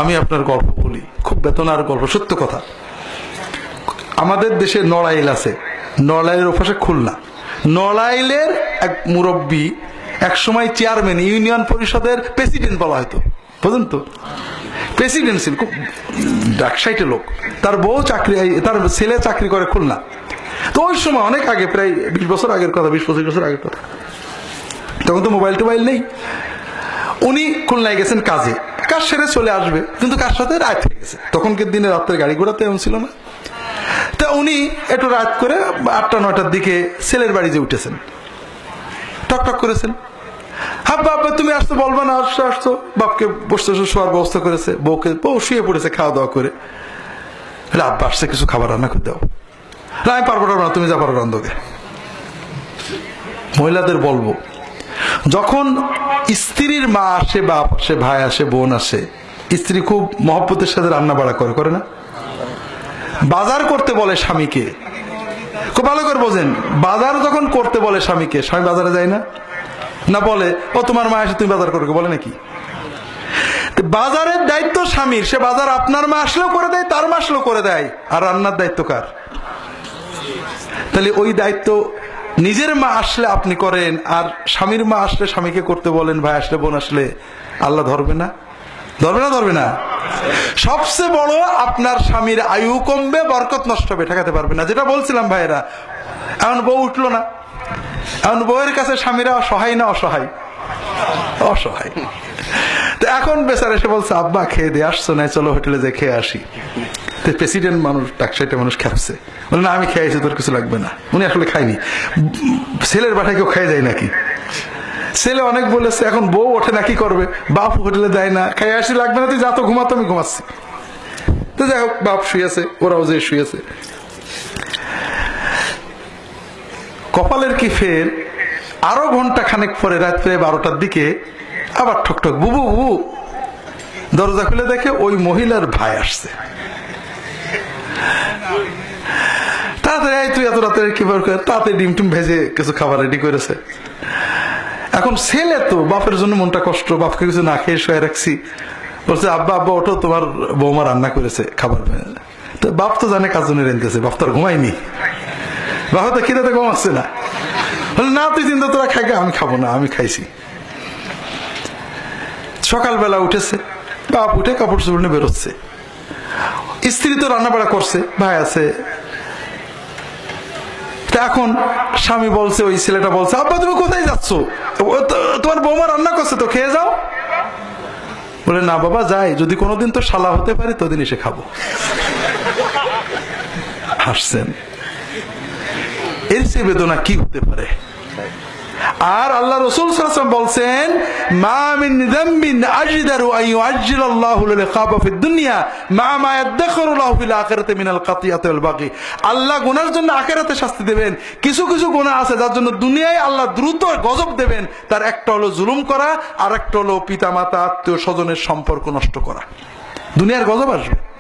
আমি আপনার গল্প বলি, খুব বেদনার গল্প, সত্য কথা। আমাদের দেশে নড়াইল আছে, নড়াইলের ওপাশে খুলনা। নড়াইলের এক মুরব্বী এক সময় চেয়ারম্যান, ইউনিয়ন পরিষদের প্রেসিডেন্ট বলা হয়তো, বুঝলেন তো, প্রেসিডেন্ট ছিল, খুব ডাকসাইটে লোক। তার বউ চাকরি, তার ছেলে চাকরি করে খুলনা। তো ওই সময় অনেক আগে, প্রায় 20 বছর আগের কথা, 20-25 বছর আগের কথা, তখন তো মোবাইল টোবাইল নেই। উনি খুলনায় গেছেন কাজে, কাজ সেরে চলে আসবে, কিন্তু কার সাথে রাত হয়ে গেছে। তখনকার দিনে রাত্রের গাড়ি ঘোড়া তো এমন ছিল না। তা উনি একটু রাত করে 8টা-9টার দিকে ছেলের বাড়িতে উঠেছেন, টকটক করেছেন। হাব্বা আব্বা তুমি আসতো, বলবা না আসছো আসতো। বাপকে বসতে শোয়ার ব্যবস্থা করেছে, বউ শুয়ে পড়েছে খাওয়া দাওয়া করে। আব্বা আসছে, কিছু খাবার রান্না করে দাও। আমি পারবো না, তুমি যা পারো রান্ধোগে। মহিলাদের বলবো, যখন স্ত্রীর মা আসে, বাপ আসে, ভাই আসে, বোন আসে, স্ত্রী খুব মহব্বতের সাথে রান্না বাড়া করে না? বাজার করতে বলে স্বামীকে, খুব ভালো করে বোঝেন, বাজার যখন করতে বলে স্বামীকে, স্বামী বাজারে যায় না? না বলে, ও তোমার মা এসে তুমি বাজার করবে, বলে নাকি? বাজারের দায়িত্ব স্বামীর, সে বাজার আপনার মা আসলেও করে দেয়, তার মা আসলেও করে দেয়, আর রান্নার দায়িত্ব কার? তাহলে ওই দায়িত্ব নিজের মা আসলে আপনি করেন, আর স্বামীর মা আসলে স্বামীকে করতে বলেন, ভাই আসলে, বোন আসলে, আল্লাহ ধরবে না? ধরবে না? ধরবে না? সবচেয়ে বড়, আপনার স্বামীর আয়ু কমবে, বরকত নষ্ট হবে, ঠেকাতে পারবে না। যেটা বলছিলাম ভাইয়েরা, এখন বউ উঠলো না, এখন বউয়ের কাছে স্বামীরা সহায় না অসহায়? অসহায়। তো এখন বেচারা এসে বলছে, আব্বা খেয়ে দিয়ে আসছো না, চলো হোটেলে যে খেয়ে আসি। প্রেসিডেন্ট মানুষ, টাকসাইটা মানুষ খেপছে, বলে না আমি খেয়েছি, তোর কিছু লাগবে না। উনি আসলে খাইনি। ছেলের বাসায় কেউ খেয়ে যায় নাকি? ছেলে অনেক বলেছে, এখন বউ ওঠে না, কি করবে? বাপ হোটেলে দেয় না, খেয়ে আসি, লাগবে না, তুই যা তো ঘুমাতো, আমি ঘুমাচ্ছি। তো যাই হোক, বাপ শুয়েছে, ওরাও যে শুয়েছে। কপালের কি ফের, আরো ঘন্টা খানেক পরে, রাত প্রায় 12টার দিকে আবার ঠকঠক, বুবু বুবু। দরজা খুলে দেখে ওই মহিলার ভাই আসছে। তাড়াতাড়ি, তুই এত রাতে কি বার করে, তাড়াতাড়ি ডিম টিম ভেজে কিছু খাবার রেডি করেছে। এখন ছেলে তো, বাপের জন্য মনটা কষ্ট, বাপকে কিছু না খেয়ে শুয়ে রাখছি। বলছে, আব্বা আব্বা ওঠো, তোমার বৌমা রান্না করেছে খাবার। তো বাপ তো জানে কাজ জন্য রেঁধেছে, বাপ তো আর ঘুমায়নি, বাপ তো খিদেতে ঘুমাচ্ছে না। বলে না, তুই চিন্তা, তোরা খাই, আমি খাবো না, আমি খাইছি। সকালবেলা উঠেছে, বাপ উঠে কাপড় চোপড় নিয়ে বেরোচ্ছে। স্ত্রী তো রান্না বাড়া করছে, ভাই আছে। এখন স্বামী বলছে, ওই ছেলেটা বলছে, আব্বা তুমি কোথায় যাচ্ছ? তোমার বৌমা রান্না করছে, তো খেয়ে যাও। বলে না বাবা, যাই, যদি কোনোদিন তো শালা হতে পারি, তোদিন এসে খাবো। হাসছেন। এর চেয়ে বেদনা কি হতে পারে? আর আল্লাহ রাসূল সাল্লাল্লাহু আলাইহি ওয়াসাল্লাম বলছেন, মা মিন যামবিন আজদারু আন ইউআজ্জিলাল্লাহু লিল ইকাবা ফিদ দুনিয়া মা মা ইয়াদখারু লাহু ফিল আখিরাতি মিনাল কাতিয়াতি ওয়াল বাগি। আল্লাহ গুনার জন্য আখিরাতে শাস্তি দেবেন। কিছু কিছু গুনাহ আছে যার জন্য দুনিয়ায় আল্লাহ দ্রুত গজব দেবেন। তার একটা হলো জুলুম করা, আর একটা হলো পিতামাতা, আত্মীয় স্বজনের সম্পর্ক নষ্ট করা। দুনিয়ার গজব আসবে।